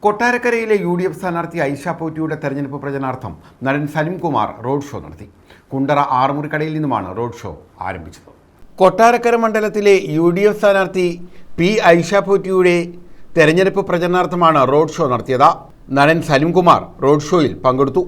കൊട്ടാരക്കരയിലെ UDF സ്ഥാനാർത്ഥി ഐഷ പോറ്റിയുടെ തെരഞ്ഞെടുപ്പ് പ്രചരണാർത്ഥം നടൻ സലിം കുമാർ റോഡ് ഷോ നടത്തി. കുണ്ടറ ആറുമുറിക്കടയിൽ നിന്നുമാണ് റോഡ് ഷോ ആരംഭിച്ചത്. കൊട്ടാരക്കര മണ്ഡലത്തിലെ UDF സ്ഥാനാർത്ഥി ഐഷ പോറ്റിയുടെ തെരഞ്ഞെടുപ്പ് പ്രചരണാർത്ഥമാണ് റോഡ് ഷോ നടത്തിയത്. നടൻ സലിം കുമാർ റോഡ് ഷോയിൽ പങ്കെടുത്തു.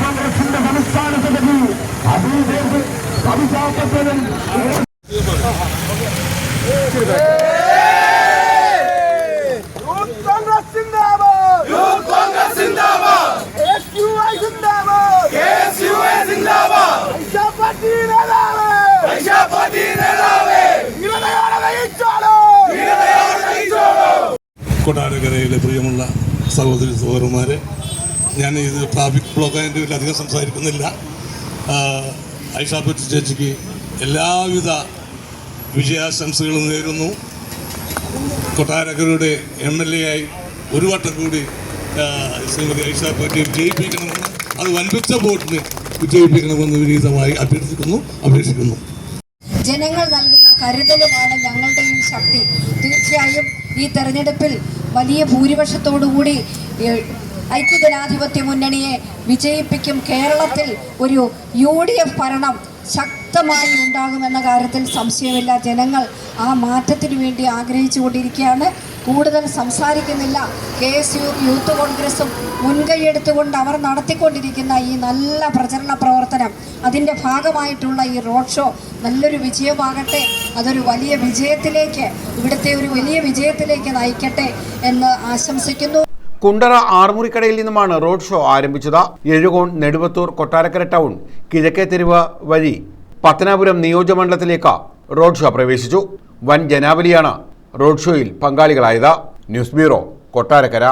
കോൺഗ്രസിന്റെ സംസ്ഥാന സമിതി അഭിജാതനും കൊട്ടാരക്കരയിലെ പ്രിയമുള്ള സഹോദരി സഹോദരന്മാരെ, ഞാൻ ഇത് ട്രാഫിക് ബ്ലോക്കായതിൻ്റെ പേരിൽ അധികം സംസാരിക്കുന്നില്ല. ഐഷ പോറ്റി ചേച്ചിക്ക് എല്ലാവിധ വിജയാശംസകളും നേരുന്നു. കൊട്ടാരക്കരയുടെ MLA ആയി ഒരു വട്ടം കൂടി ശ്രീമതി ഐഷ പോറ്റി വിജയിപ്പിക്കണമെന്ന്, അത് വൻപിച്ച വോട്ടിന് വിജയിപ്പിക്കണമെന്ന് വിനീതമായി അപേക്ഷിക്കുന്നു. ജനങ്ങൾ നൽകുന്ന കരുതലുമാണ് ഞങ്ങളുടെ ഈ ശക്തി. തീർച്ചയായും ഈ തെരഞ്ഞെടുപ്പിൽ വലിയ ഭൂരിപക്ഷത്തോടുകൂടി ഐക്യജനാധിപത്യ മുന്നണിയെ വിജയിപ്പിക്കും. കേരളത്തിൽ ഒരു UDF ഭരണം ശക്തമായി ഉണ്ടാകുമെന്ന കാര്യത്തിൽ സംശയമില്ല. ജനങ്ങൾ ആ മാറ്റത്തിന് വേണ്ടി ആഗ്രഹിച്ചുകൊണ്ടിരിക്കുകയാണ്. കൂടുതൽ സംസാരിക്കുന്നില്ല. KSU യൂത്ത് കോൺഗ്രസും മുൻകൈയെടുത്തുകൊണ്ട് അവർ നടത്തിക്കൊണ്ടിരിക്കുന്ന ഈ നല്ല പ്രചരണ പ്രവർത്തനം, അതിൻ്റെ ഭാഗമായിട്ടുള്ള ഈ റോഡ് ഷോ നല്ലൊരു വിജയമാകട്ടെ. അതൊരു വലിയ വിജയത്തിലേക്ക്, ഇവിടുത്തെ ഒരു വലിയ വിജയത്തിലേക്ക് നയിക്കട്ടെ എന്ന് ആശംസിക്കുന്നു. കുണ്ടറ ആറുമുറിക്കടയിൽ നിന്നുമാണ് റോഡ് ഷോ ആരംഭിച്ചത്. എഴുകോൺ, നെടുവത്തൂർ, കൊട്ടാരക്കര ടൗൺ, കിഴക്കേ തെരുവ് വഴി പത്തനാപുരം നിയോജകമണ്ഡലത്തിലേക്ക് റോഡ് ഷോ പ്രവേശിച്ചു. വൻ ജനാവലിയാണ് റോഡ് ഷോയിൽ പങ്കാളികളായത്. News bureau, Kottarakkara.